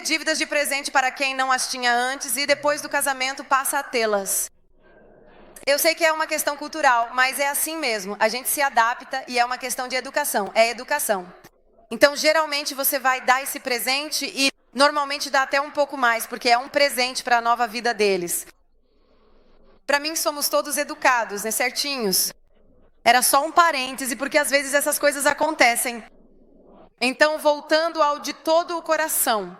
cria dívidas de presente para quem não as tinha antes e depois do casamento passa a tê-las. Eu sei que é uma questão cultural, mas é assim mesmo. A gente se adapta e é uma questão de educação. É educação. Então, geralmente, você vai dar esse presente e normalmente dá até um pouco mais, porque é um presente para a nova vida deles. Para mim, somos todos educados, né? Certinhos. Era só um parêntese, porque às vezes essas coisas acontecem. Então, voltando ao de todo o coração.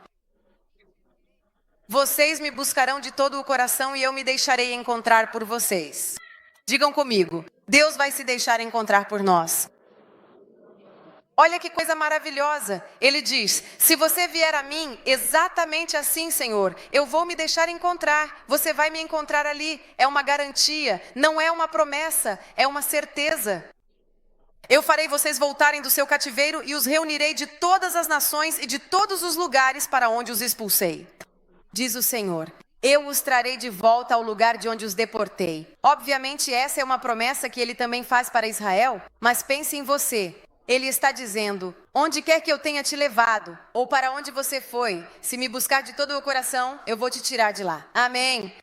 Vocês me buscarão de todo o coração e eu me deixarei encontrar por vocês. Digam comigo, Deus vai se deixar encontrar por nós. Olha que coisa maravilhosa. Ele diz, se você vier a mim, exatamente assim, Senhor, eu vou me deixar encontrar. Você vai me encontrar ali. É uma garantia, não é uma promessa, é uma certeza. Eu farei vocês voltarem do seu cativeiro e os reunirei de todas as nações e de todos os lugares para onde os expulsei. Diz o Senhor, eu os trarei de volta ao lugar de onde os deportei. Obviamente essa é uma promessa que ele também faz para Israel, mas pense em você. Ele está dizendo, onde quer que eu tenha te levado, ou para onde você foi, se me buscar de todo o coração, eu vou te tirar de lá. Amém.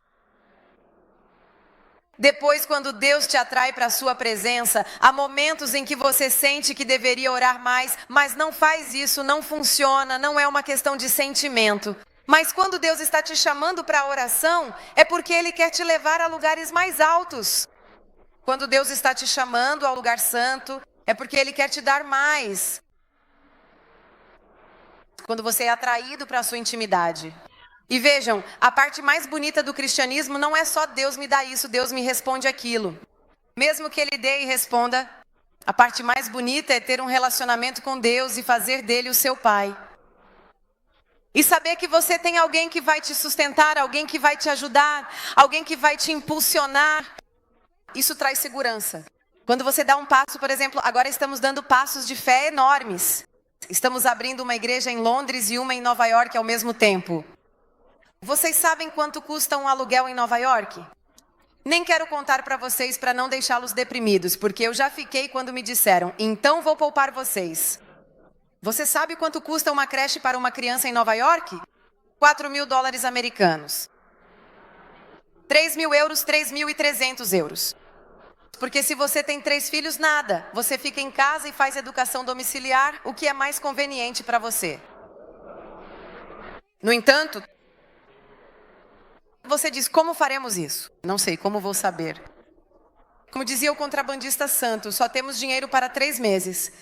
Depois, quando Deus te atrai para a sua presença, há momentos em que você sente que deveria orar mais, mas não faz isso, não funciona, não é uma questão de sentimento. Mas quando Deus está te chamando para a oração, é porque Ele quer te levar a lugares mais altos. Quando Deus está te chamando ao lugar santo, é porque Ele quer te dar mais. Quando você é atraído para a sua intimidade. E vejam, a parte mais bonita do cristianismo não é só Deus me dá isso, Deus me responde aquilo. Mesmo que Ele dê e responda, a parte mais bonita é ter um relacionamento com Deus e fazer dele o seu Pai. E saber que você tem alguém que vai te sustentar, alguém que vai te ajudar, alguém que vai te impulsionar. Isso traz segurança. Quando você dá um passo, por exemplo, agora estamos dando passos de fé enormes. Estamos abrindo uma igreja em Londres e uma em Nova York ao mesmo tempo. Vocês sabem quanto custa um aluguel em Nova York? Nem quero contar para vocês para não deixá-los deprimidos, porque eu já fiquei quando me disseram, então vou poupar vocês. Você sabe quanto custa uma creche para uma criança em Nova York? 4 mil dólares americanos. 3 mil euros, 3.300 euros. Porque se você tem 3 filhos, nada. Você fica em casa e faz educação domiciliar, o que é mais conveniente para você. No entanto, você diz, como faremos isso? Não sei, como vou saber? Como dizia o contrabandista santo, só temos dinheiro para 3 meses.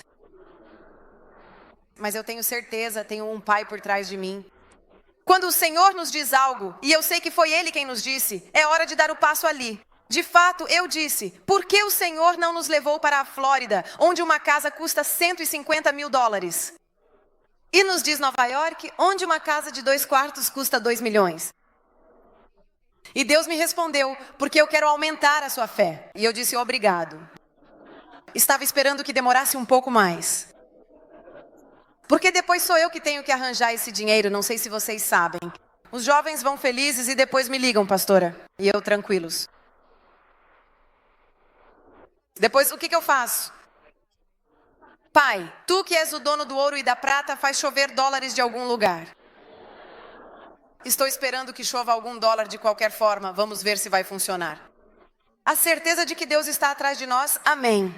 Mas eu tenho certeza, tenho um pai por trás de mim. Quando o Senhor nos diz algo, e eu sei que foi Ele quem nos disse, é hora de dar o passo ali. De fato, eu disse, por que o Senhor não nos levou para a Flórida, onde uma casa custa 150 mil dólares? E nos diz Nova York, onde uma casa de 2 quartos custa 2 milhões. E Deus me respondeu, porque eu quero aumentar a sua fé. E eu disse, obrigado. Estava esperando que demorasse um pouco mais. Porque depois sou eu que tenho que arranjar esse dinheiro, não sei se vocês sabem. Os jovens vão felizes e depois me ligam, pastora. E eu tranquilos. Depois, o que eu faço? Pai, tu que és o dono do ouro e da prata, faz chover dólares de algum lugar. Estou esperando que chova algum dólar de qualquer forma, vamos ver se vai funcionar. A certeza de que Deus está atrás de nós, amém.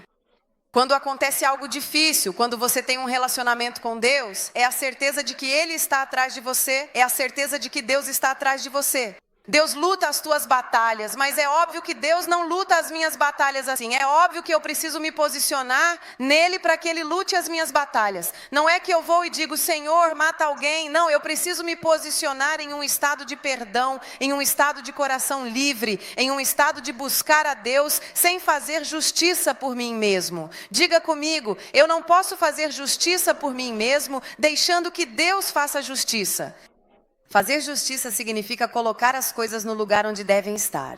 Quando acontece algo difícil, quando você tem um relacionamento com Deus, é a certeza de que Ele está atrás de você, é a certeza de que Deus está atrás de você. Deus luta as tuas batalhas, mas é óbvio que Deus não luta as minhas batalhas assim. É óbvio que eu preciso me posicionar nele para que Ele lute as minhas batalhas. Não é que eu vou e digo, Senhor, mata alguém. Não, eu preciso me posicionar em um estado de perdão, em um estado de coração livre, em um estado de buscar a Deus sem fazer justiça por mim mesmo. Diga comigo, eu não posso fazer justiça por mim mesmo, deixando que Deus faça justiça. Fazer justiça significa colocar as coisas no lugar onde devem estar.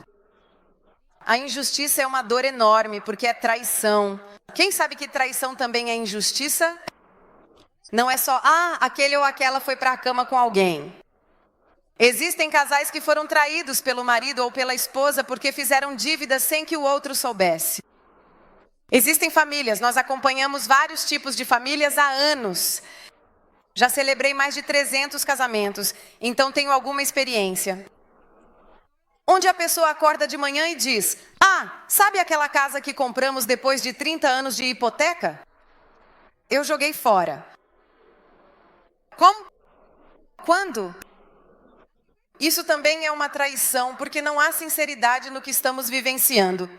A injustiça é uma dor enorme, porque é traição. Quem sabe que traição também é injustiça? Não é só, aquele ou aquela foi para a cama com alguém. Existem casais que foram traídos pelo marido ou pela esposa porque fizeram dívidas sem que o outro soubesse. Existem famílias, nós acompanhamos vários tipos de famílias há anos. Já celebrei mais de 300 casamentos, então tenho alguma experiência. Onde a pessoa acorda de manhã e diz: ah, sabe aquela casa que compramos depois de 30 anos de hipoteca? Eu joguei fora. Como? Quando? Isso também é uma traição, porque não há sinceridade no que estamos vivenciando.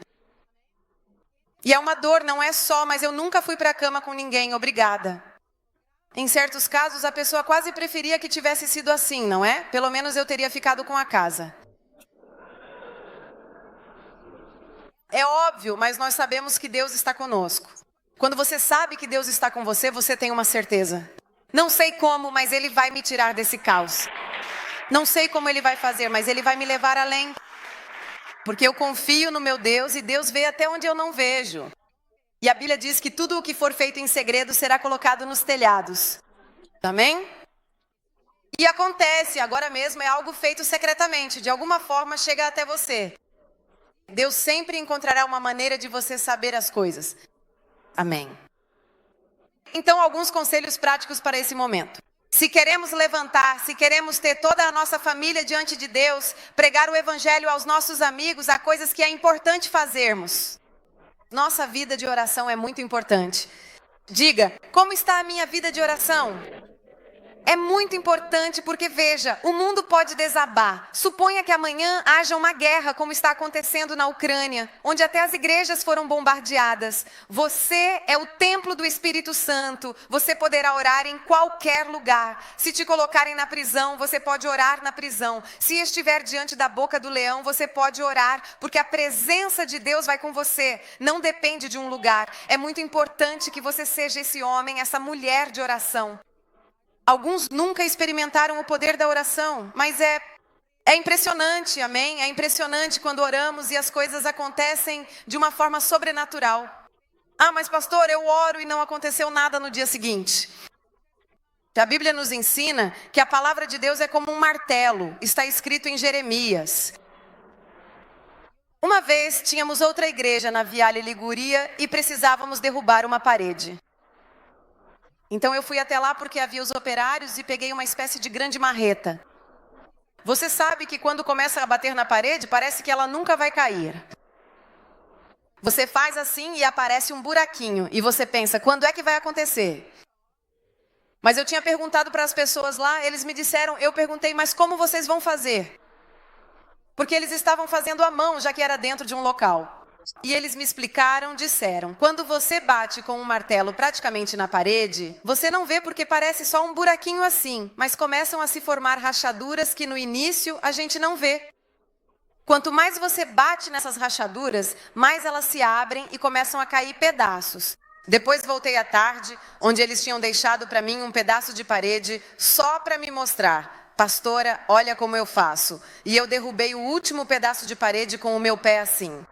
E é uma dor, não é só, mas eu nunca fui para a cama com ninguém, obrigada. Em certos casos, a pessoa quase preferia que tivesse sido assim, não é? Pelo menos eu teria ficado com a casa. É óbvio, mas nós sabemos que Deus está conosco. Quando você sabe que Deus está com você, você tem uma certeza. Não sei como, mas Ele vai me tirar desse caos. Não sei como Ele vai fazer, mas Ele vai me levar além. Porque eu confio no meu Deus e Deus vê até onde eu não vejo. E a Bíblia diz que tudo o que for feito em segredo será colocado nos telhados. Amém? E acontece, agora mesmo é algo feito secretamente. De alguma forma chega até você. Deus sempre encontrará uma maneira de você saber as coisas. Amém. Então, alguns conselhos práticos para esse momento. Se queremos levantar, se queremos ter toda a nossa família diante de Deus, pregar o evangelho aos nossos amigos, há coisas que é importante fazermos. Nossa vida de oração é muito importante. Diga, como está a minha vida de oração? É muito importante porque, veja, o mundo pode desabar. Suponha que amanhã haja uma guerra, como está acontecendo na Ucrânia, onde até as igrejas foram bombardeadas. Você é o templo do Espírito Santo. Você poderá orar em qualquer lugar. Se te colocarem na prisão, você pode orar na prisão. Se estiver diante da boca do leão, você pode orar, porque a presença de Deus vai com você. Não depende de um lugar. É muito importante que você seja esse homem, essa mulher de oração. Alguns nunca experimentaram o poder da oração, mas é impressionante, amém? É impressionante quando oramos e as coisas acontecem de uma forma sobrenatural. Ah, mas pastor, eu oro e não aconteceu nada no dia seguinte. A Bíblia nos ensina que a palavra de Deus é como um martelo, está escrito em Jeremias. Uma vez tínhamos outra igreja na Viale Liguria e precisávamos derrubar uma parede. Então eu fui até lá porque havia os operários e peguei uma espécie de grande marreta. Você sabe que quando começa a bater na parede, parece que ela nunca vai cair. Você faz assim e aparece um buraquinho. E você pensa, quando é que vai acontecer? Mas eu tinha perguntado para as pessoas lá, eles me disseram, eu perguntei, mas como vocês vão fazer? Porque eles estavam fazendo à mão, já que era dentro de um local. E eles me explicaram, disseram, quando você bate com um martelo praticamente na parede, você não vê porque parece só um buraquinho assim, mas começam a se formar rachaduras que no início a gente não vê. Quanto mais você bate nessas rachaduras, mais elas se abrem e começam a cair pedaços. Depois voltei à tarde, onde eles tinham deixado para mim um pedaço de parede só para me mostrar. Pastora, olha como eu faço. E eu derrubei o último pedaço de parede com o meu pé assim.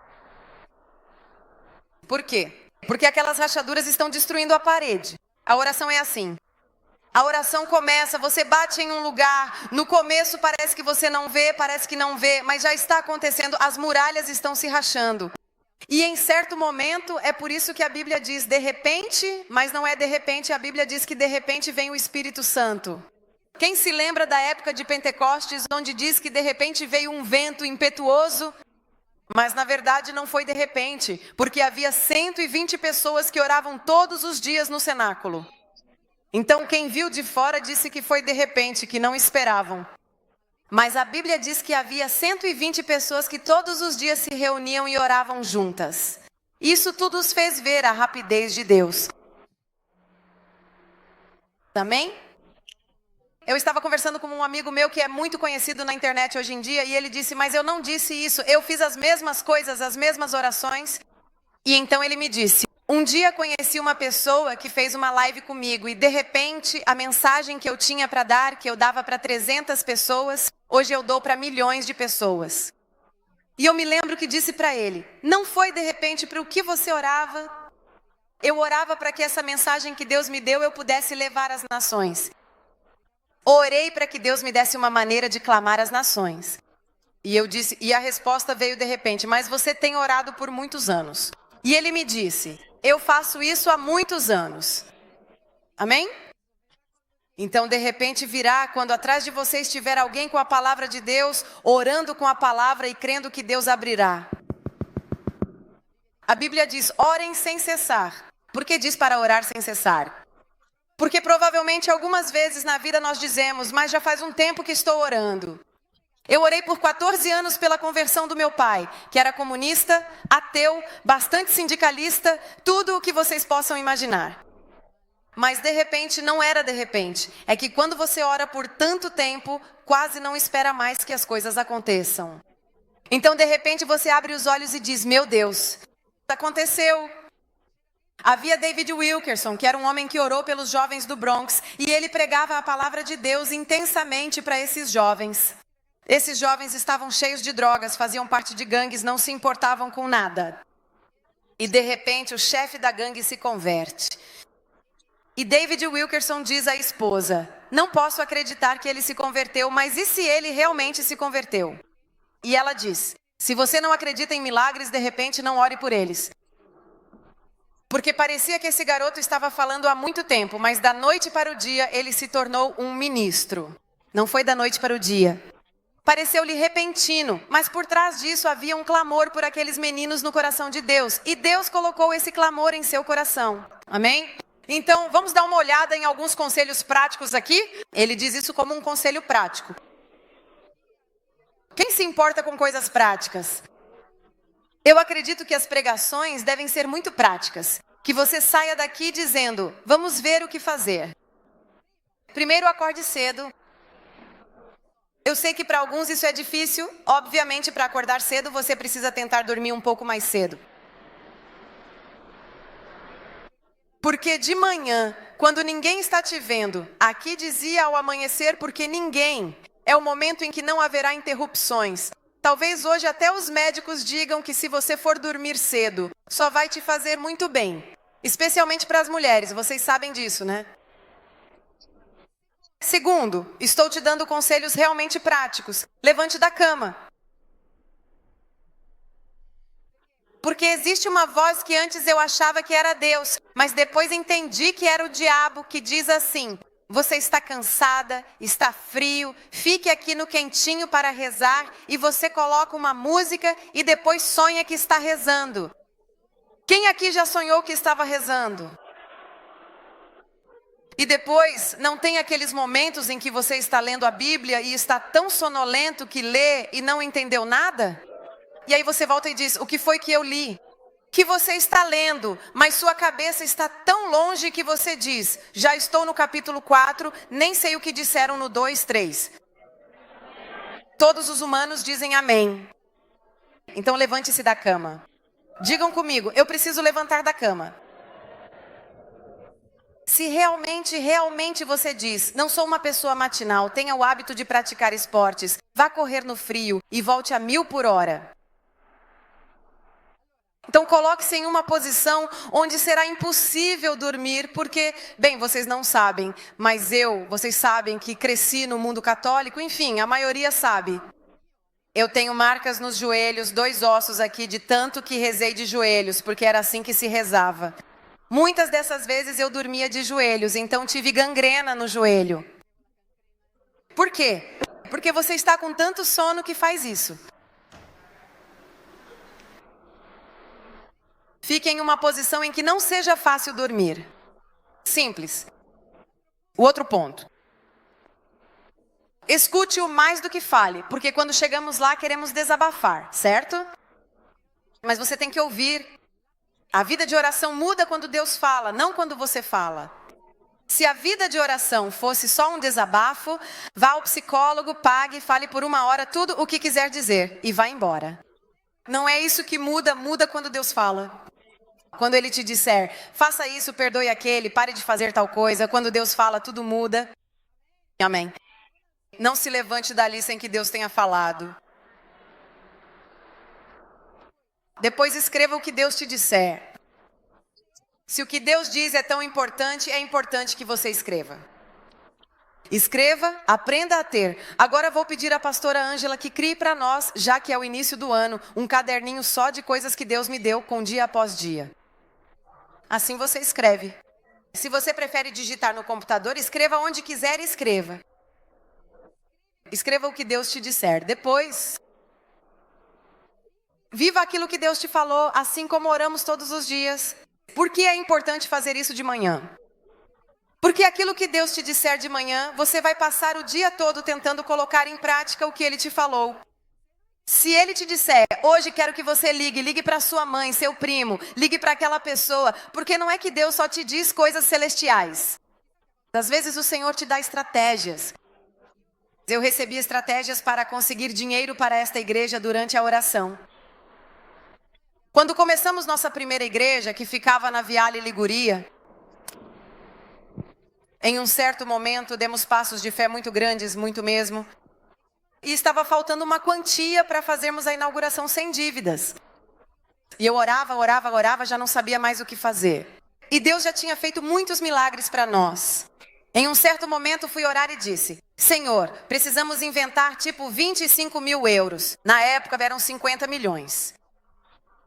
Por quê? Porque aquelas rachaduras estão destruindo a parede. A oração é assim. A oração começa, você bate em um lugar, no começo parece que você não vê, parece que não vê, mas já está acontecendo, as muralhas estão se rachando. E em certo momento, é por isso que a Bíblia diz de repente, mas não é de repente, a Bíblia diz que de repente vem o Espírito Santo. Quem se lembra da época de Pentecostes, onde diz que de repente veio um vento impetuoso? Mas na verdade não foi de repente, porque havia 120 pessoas que oravam todos os dias no cenáculo. Então quem viu de fora disse que foi de repente, que não esperavam. Mas a Bíblia diz que havia 120 pessoas que todos os dias se reuniam e oravam juntas. Isso tudo os fez ver a rapidez de Deus. Amém? Eu estava conversando com um amigo meu que é muito conhecido na internet hoje em dia e ele disse, mas eu não disse isso, eu fiz as mesmas coisas, as mesmas orações. E então ele me disse, um dia conheci uma pessoa que fez uma live comigo e de repente a mensagem que eu tinha para dar, que eu dava para 300 pessoas, hoje eu dou para milhões de pessoas. E eu me lembro que disse para ele, não foi de repente para o que você orava, eu orava para que essa mensagem que Deus me deu eu pudesse levar às nações. Orei para que Deus me desse uma maneira de clamar às nações. E eu disse, e a resposta veio de repente, mas você tem orado por muitos anos. E ele me disse, eu faço isso há muitos anos. Amém? Então, de repente, virá quando atrás de você estiver alguém com a palavra de Deus, orando com a palavra e crendo que Deus abrirá. A Bíblia diz, orem sem cessar. Por que diz para orar sem cessar? Porque provavelmente algumas vezes na vida nós dizemos, mas já faz um tempo que estou orando. Eu orei por 14 anos pela conversão do meu pai, que era comunista, ateu, bastante sindicalista, tudo o que vocês possam imaginar. Mas de repente, não era de repente. É que quando você ora por tanto tempo, quase não espera mais que as coisas aconteçam. Então, de repente, você abre os olhos e diz, meu Deus, aconteceu. Havia David Wilkerson, que era um homem que orou pelos jovens do Bronx, e ele pregava a palavra de Deus intensamente para esses jovens. Esses jovens estavam cheios de drogas, faziam parte de gangues, não se importavam com nada. E de repente, o chefe da gangue se converte. E David Wilkerson diz à esposa, não posso acreditar que ele se converteu, mas e se ele realmente se converteu? E ela diz, se você não acredita em milagres, de repente não ore por eles. Porque parecia que esse garoto estava falando há muito tempo, mas da noite para o dia ele se tornou um ministro. Não foi da noite para o dia. Pareceu-lhe repentino, mas por trás disso havia um clamor por aqueles meninos no coração de Deus. E Deus colocou esse clamor em seu coração. Amém? Então, vamos dar uma olhada em alguns conselhos práticos aqui. Ele diz isso como um conselho prático. Quem se importa com coisas práticas? Eu acredito que as pregações devem ser muito práticas. Que você saia daqui dizendo, vamos ver o que fazer. Primeiro, acorde cedo. Eu sei que para alguns isso é difícil. Obviamente, para acordar cedo, você precisa tentar dormir um pouco mais cedo. Porque de manhã, quando ninguém está te vendo, aqui dizia ao amanhecer, porque ninguém, é o momento em que não haverá interrupções. Talvez hoje até os médicos digam que se você for dormir cedo, só vai te fazer muito bem. Especialmente para as mulheres, vocês sabem disso, né? Segundo, estou te dando conselhos realmente práticos. Levante da cama. Porque existe uma voz que antes eu achava que era Deus, mas depois entendi que era o diabo que diz assim, você está cansada, está frio, fique aqui no quentinho para rezar e você coloca uma música e depois sonha que está rezando. Quem aqui já sonhou que estava rezando? E depois, não tem aqueles momentos em que você está lendo a Bíblia e está tão sonolento que lê e não entendeu nada? E aí você volta e diz, o que foi que eu li? Que você está lendo, mas sua cabeça está tão longe que você diz, já estou no capítulo 4, nem sei o que disseram no 2, 3. Todos os humanos dizem amém. Então levante-se da cama. Digam comigo, eu preciso levantar da cama. Se realmente você diz, não sou uma pessoa matinal, tenha o hábito de praticar esportes, vá correr no frio e volte a 1000 por hora. Então coloque-se em uma posição onde será impossível dormir, porque, bem, vocês não sabem, mas vocês sabem que cresci no mundo católico, enfim, a maioria sabe. Eu tenho marcas nos joelhos, 2 ossos aqui, de tanto que rezei de joelhos, porque era assim que se rezava. Muitas dessas vezes eu dormia de joelhos, então tive gangrena no joelho. Por quê? Porque você está com tanto sono que faz isso. Fique em uma posição em que não seja fácil dormir. Simples. O outro ponto. Escute-o mais do que fale, porque quando chegamos lá queremos desabafar, certo? Mas você tem que ouvir. A vida de oração muda quando Deus fala, não quando você fala. Se a vida de oração fosse só um desabafo, vá ao psicólogo, pague, fale por 1 hora tudo o que quiser dizer e vá embora. Não é isso que muda quando Deus fala. Quando Ele te disser, faça isso, perdoe aquele, pare de fazer tal coisa. Quando Deus fala, tudo muda. Amém. Não se levante dali sem que Deus tenha falado. Depois escreva o que Deus te disser. Se o que Deus diz é tão importante, é importante que você escreva. Escreva, aprenda a ter. Agora vou pedir à pastora Ângela que crie para nós, já que é o início do ano, um caderninho só de coisas que Deus me deu com dia após dia. Assim você escreve. Se você prefere digitar no computador, escreva onde quiser e escreva. Escreva o que Deus te disser. Depois, viva aquilo que Deus te falou, assim como oramos todos os dias. Por que é importante fazer isso de manhã? Porque aquilo que Deus te disser de manhã, você vai passar o dia todo tentando colocar em prática o que Ele te falou. Se Ele te disser, hoje quero que você ligue para sua mãe, seu primo, ligue para aquela pessoa, porque não é que Deus só te diz coisas celestiais. Às vezes o Senhor te dá estratégias. Eu recebi estratégias para conseguir dinheiro para esta igreja durante a oração. Quando começamos nossa primeira igreja, que ficava na Viale Liguria, em um certo momento demos passos de fé muito grandes, muito mesmo. E estava faltando uma quantia para fazermos a inauguração sem dívidas. E eu orava, já não sabia mais o que fazer. E Deus já tinha feito muitos milagres para nós. Em um certo momento fui orar e disse, Senhor, precisamos inventar tipo 25 mil euros. Na época eram 50 milhões.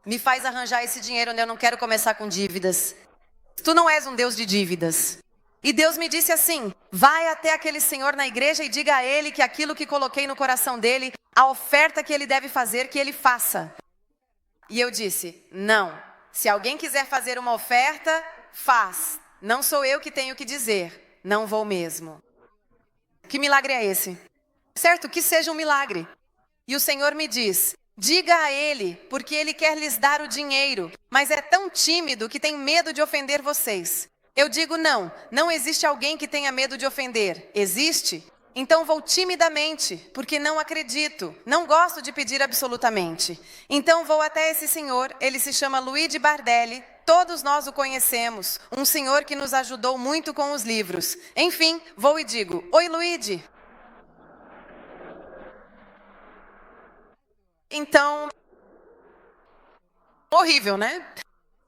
Me faz arranjar esse dinheiro, eu não quero começar com dívidas. Tu não és um Deus de dívidas. E Deus me disse assim, vai até aquele senhor na igreja e diga a ele que aquilo que coloquei no coração dele, a oferta que ele deve fazer, que ele faça. E eu disse, não, se alguém quiser fazer uma oferta, faz. Não sou eu que tenho que dizer, não vou mesmo. Que milagre é esse? Certo, que seja um milagre. E o Senhor me diz, diga a ele, porque ele quer lhes dar o dinheiro, mas é tão tímido que tem medo de ofender vocês. Eu digo não existe alguém que tenha medo de ofender. Existe? Então vou timidamente, porque não acredito, não gosto de pedir absolutamente. Então vou até esse senhor, ele se chama Luigi Bardelli, todos nós o conhecemos, um senhor que nos ajudou muito com os livros. Enfim, vou e digo, oi Luigi. Então, horrível, né?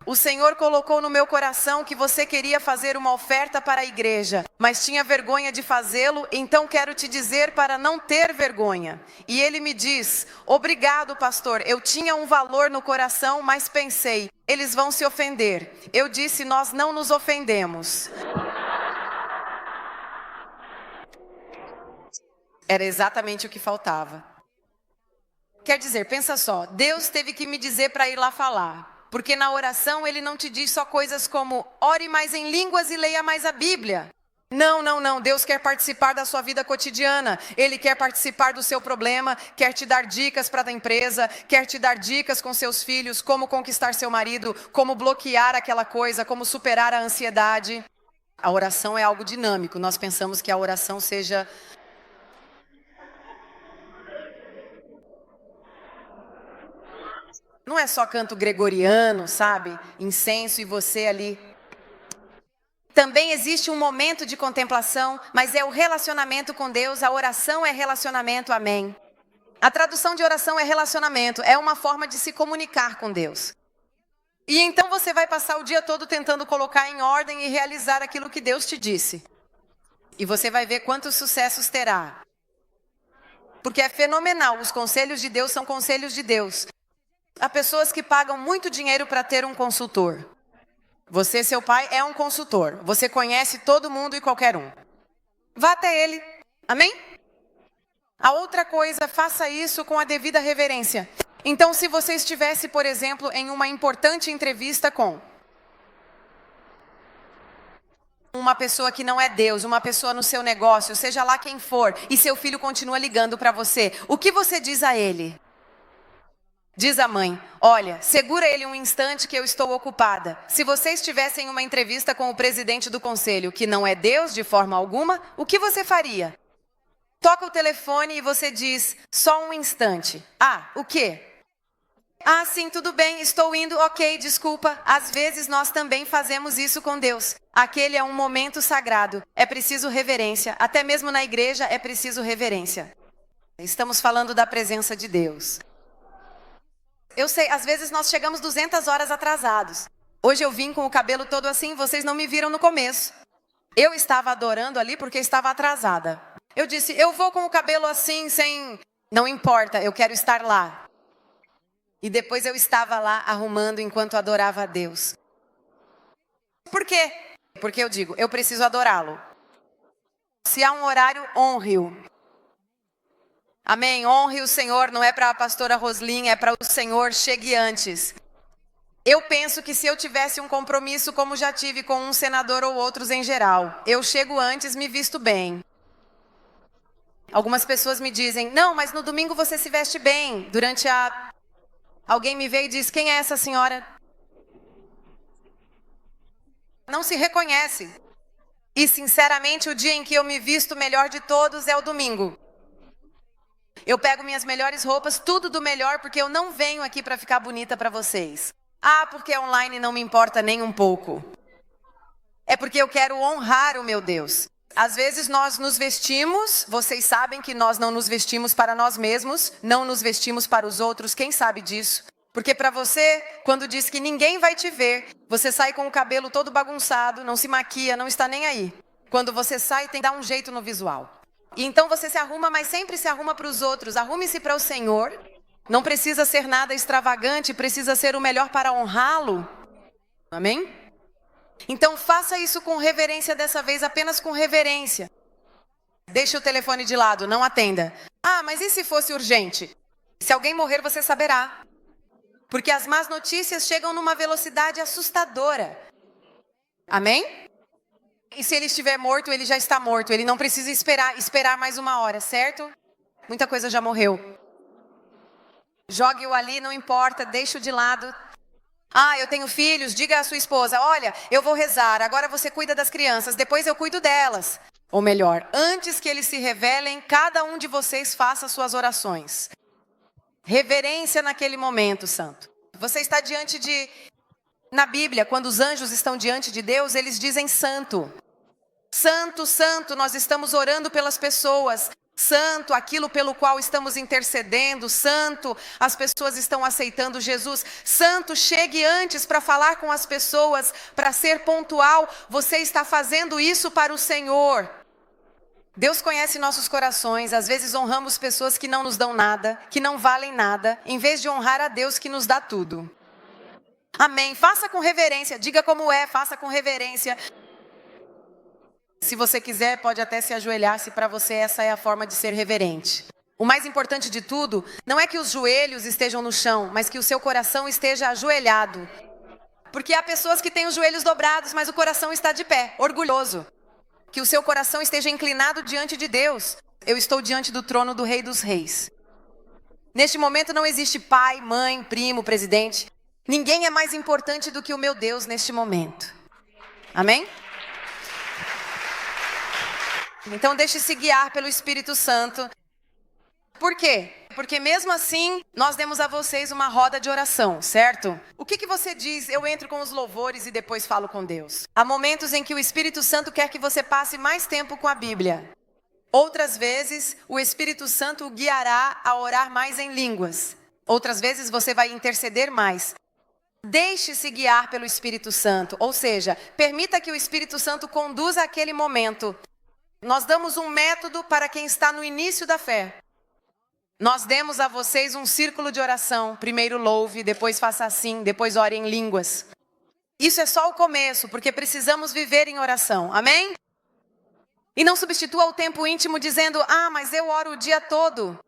O Senhor colocou no meu coração que você queria fazer uma oferta para a igreja, mas tinha vergonha de fazê-lo, então quero te dizer para não ter vergonha. E ele me diz, obrigado pastor, eu tinha um valor no coração, mas pensei, eles vão se ofender. Eu disse, nós não nos ofendemos. Era exatamente o que faltava. Quer dizer, pensa só, Deus teve que me dizer para ir lá falar. Porque na oração ele não te diz só coisas como ore mais em línguas e leia mais a Bíblia. Não. Deus quer participar da sua vida cotidiana. Ele quer participar do seu problema, quer te dar dicas para a empresa, quer te dar dicas com seus filhos, como conquistar seu marido, como bloquear aquela coisa, como superar a ansiedade. A oração é algo dinâmico. Nós pensamos que a oração seja... Não é só canto gregoriano, sabe? Incenso e você ali. Também existe um momento de contemplação, mas é o relacionamento com Deus, a oração é relacionamento, amém. A tradução de oração é relacionamento, é uma forma de se comunicar com Deus. E então você vai passar o dia todo tentando colocar em ordem e realizar aquilo que Deus te disse. E você vai ver quantos sucessos terá. Porque é fenomenal, os conselhos de Deus são conselhos de Deus. Há pessoas que pagam muito dinheiro para ter um consultor. Você, seu pai, é um consultor. Você conhece todo mundo e qualquer um. Vá até ele. Amém? A outra coisa, faça isso com a devida reverência. Então, se você estivesse, por exemplo, em uma importante entrevista com uma pessoa que não é Deus, uma pessoa no seu negócio, seja lá quem for, e seu filho continua ligando para você, o que você diz a ele? Diz a mãe, olha, segura ele um instante que eu estou ocupada. Se você estivesse em uma entrevista com o presidente do conselho, que não é Deus de forma alguma, o que você faria? Toca o telefone e você diz, só um instante. Ah, o quê? Ah, sim, tudo bem, estou indo, ok, desculpa. Às vezes nós também fazemos isso com Deus. Aquele é um momento sagrado, é preciso reverência. Até mesmo na igreja é preciso reverência. Estamos falando da presença de Deus. Eu sei, às vezes nós chegamos 200 horas atrasados. Hoje eu vim com o cabelo todo assim, vocês não me viram no começo. Eu estava adorando ali porque estava atrasada. Eu disse, eu vou com o cabelo assim, sem... Não importa, eu quero estar lá. E depois eu estava lá arrumando enquanto adorava a Deus. Por quê? Porque eu digo, eu preciso adorá-lo. Se há um horário, honre-o. Amém? Honre o Senhor, não é para a pastora Roslin, é para o Senhor, chegue antes. Eu penso que se eu tivesse um compromisso, como já tive com um senador ou outros em geral, eu chego antes, me visto bem. Algumas pessoas me dizem, não, mas no domingo você se veste bem. Alguém me veio e disse, quem é essa senhora? Não se reconhece. E sinceramente, o dia em que eu me visto melhor de todos é o domingo. Eu pego minhas melhores roupas, tudo do melhor, porque eu não venho aqui para ficar bonita para vocês. Ah, porque online não me importa nem um pouco. É porque eu quero honrar o meu Deus. Às vezes nós nos vestimos, vocês sabem que nós não nos vestimos para nós mesmos, não nos vestimos para os outros, quem sabe disso? Porque para você, quando diz que ninguém vai te ver, você sai com o cabelo todo bagunçado, não se maquia, não está nem aí. Quando você sai, tem que dar um jeito no visual. E então você se arruma, mas sempre se arruma para os outros. Arrume-se para o Senhor. Não precisa ser nada extravagante, precisa ser o melhor para honrá-lo. Amém? Então faça isso com reverência dessa vez, apenas com reverência. Deixe o telefone de lado, não atenda. Ah, mas e se fosse urgente? Se alguém morrer, você saberá. Porque as más notícias chegam numa velocidade assustadora. Amém? E se ele estiver morto, ele já está morto. Ele não precisa esperar mais uma hora, certo? Muita coisa já morreu. Jogue-o ali, não importa, deixe-o de lado. Ah, eu tenho filhos, diga à sua esposa, olha, eu vou rezar, agora você cuida das crianças, depois eu cuido delas. Ou melhor, antes que eles se revelem, cada um de vocês faça suas orações. Reverência naquele momento, santo. Você está diante de... Na Bíblia, quando os anjos estão diante de Deus, eles dizem santo. Santo, santo, nós estamos orando pelas pessoas. Santo, aquilo pelo qual estamos intercedendo. Santo, as pessoas estão aceitando Jesus. Santo, chegue antes para falar com as pessoas, para ser pontual. Você está fazendo isso para o Senhor. Deus conhece nossos corações. Às vezes honramos pessoas que não nos dão nada, que não valem nada, em vez de honrar a Deus que nos dá tudo. Amém. Faça com reverência. Diga como é, faça com reverência. Se você quiser, pode até se ajoelhar, se para você essa é a forma de ser reverente. O mais importante de tudo, não é que os joelhos estejam no chão, mas que o seu coração esteja ajoelhado. Porque há pessoas que têm os joelhos dobrados, mas o coração está de pé, orgulhoso. Que o seu coração esteja inclinado diante de Deus. Eu estou diante do trono do Rei dos Reis. Neste momento não existe pai, mãe, primo, presidente. Ninguém é mais importante do que o meu Deus neste momento. Amém? Então deixe-se guiar pelo Espírito Santo. Por quê? Porque mesmo assim, nós demos a vocês uma roda de oração, certo? O que você diz? Eu entro com os louvores e depois falo com Deus. Há momentos em que o Espírito Santo quer que você passe mais tempo com a Bíblia. Outras vezes, o Espírito Santo o guiará a orar mais em línguas. Outras vezes, você vai interceder mais. Deixe-se guiar pelo Espírito Santo. Ou seja, permita que o Espírito Santo conduza aquele momento. Nós damos um método para quem está no início da fé. Nós demos a vocês um círculo de oração. Primeiro louve, depois faça assim, depois ore em línguas. Isso é só o começo, porque precisamos viver em oração. Amém? E não substitua o tempo íntimo dizendo, mas eu oro o dia todo.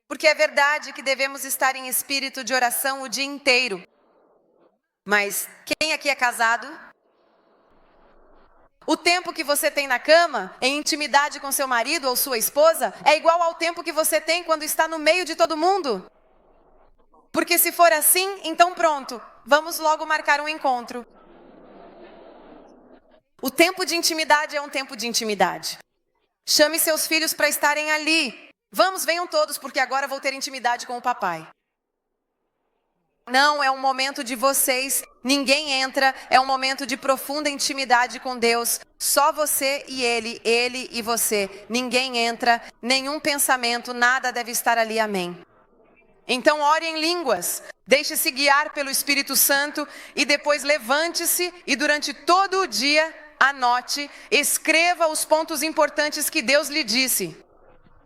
Porque é verdade que devemos estar em espírito de oração o dia inteiro. Mas quem aqui é casado? O tempo que você tem na cama, em intimidade com seu marido ou sua esposa, é igual ao tempo que você tem quando está no meio de todo mundo? Porque se for assim, então pronto, vamos logo marcar um encontro. O tempo de intimidade é um tempo de intimidade. Chame seus filhos para estarem ali. Vamos, venham todos, porque agora vou ter intimidade com o papai. Não, é um momento de vocês, ninguém entra, é um momento de profunda intimidade com Deus. Só você e Ele e você. Ninguém entra, nenhum pensamento, nada deve estar ali, amém. Então ore em línguas, deixe-se guiar pelo Espírito Santo e depois levante-se e durante todo o dia anote, escreva os pontos importantes que Deus lhe disse.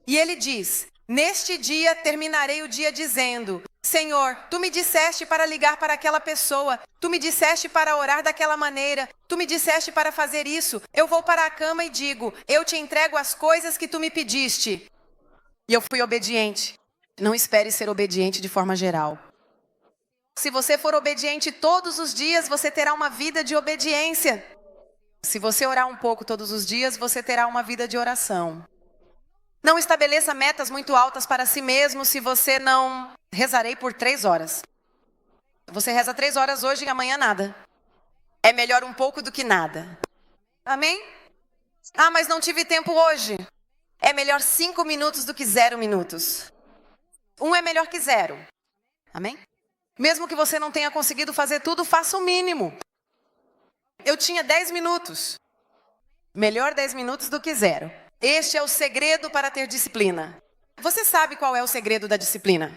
E Ele diz, neste dia terminarei o dia dizendo... Senhor, tu me disseste para ligar para aquela pessoa, tu me disseste para orar daquela maneira, tu me disseste para fazer isso. Eu vou para a cama e digo, eu te entrego as coisas que tu me pediste. E eu fui obediente. Não espere ser obediente de forma geral. Se você for obediente todos os dias, você terá uma vida de obediência. Se você orar um pouco todos os dias, você terá uma vida de oração. Não estabeleça metas muito altas para si mesmo se você não rezarei por 3 horas. Você reza 3 horas hoje e amanhã nada. É melhor um pouco do que nada. Amém? Ah, mas não tive tempo hoje. É melhor 5 minutos do que 0 minutos. 1 é melhor que 0. Amém? Mesmo que você não tenha conseguido fazer tudo, faça o mínimo. Eu tinha 10 minutos. Melhor 10 minutos do que 0. Este é o segredo para ter disciplina. Você sabe qual é o segredo da disciplina?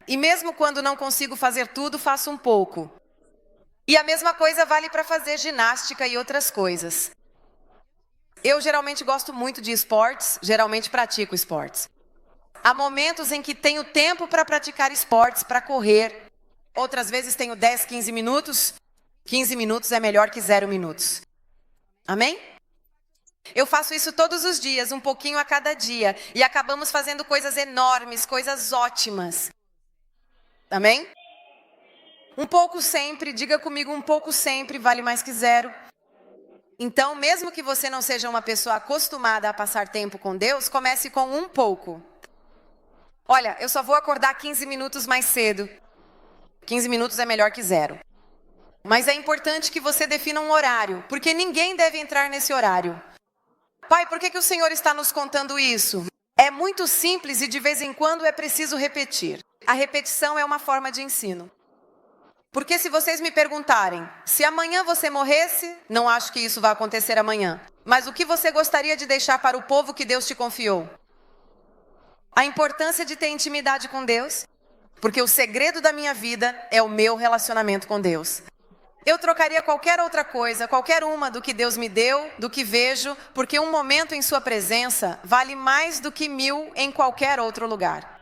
E mesmo quando não consigo fazer tudo, faço um pouco. E a mesma coisa vale para fazer ginástica e outras coisas. Eu geralmente gosto muito de esportes, geralmente pratico esportes. Há momentos em que tenho tempo para praticar esportes, para correr. Outras vezes tenho 10, 15 minutos. 15 minutos é melhor que 0 minutos. Amém? Eu faço isso todos os dias, um pouquinho a cada dia. E acabamos fazendo coisas enormes, coisas ótimas. Amém? Um pouco sempre, diga comigo, um pouco sempre vale mais que 0. Então, mesmo que você não seja uma pessoa acostumada a passar tempo com Deus, comece com um pouco. Olha, eu só vou acordar 15 minutos mais cedo. 15 minutos é melhor que 0. Mas é importante que você defina um horário, porque ninguém deve entrar nesse horário. Pai, por que o Senhor está nos contando isso? É muito simples e de vez em quando é preciso repetir. A repetição é uma forma de ensino. Porque se vocês me perguntarem, se amanhã você morresse, não acho que isso vai acontecer amanhã. Mas o que você gostaria de deixar para o povo que Deus te confiou? A importância de ter intimidade com Deus. Porque o segredo da minha vida é o meu relacionamento com Deus. Eu trocaria qualquer outra coisa, qualquer uma do que Deus me deu, do que vejo, porque um momento em sua presença vale mais do que 1000 em qualquer outro lugar.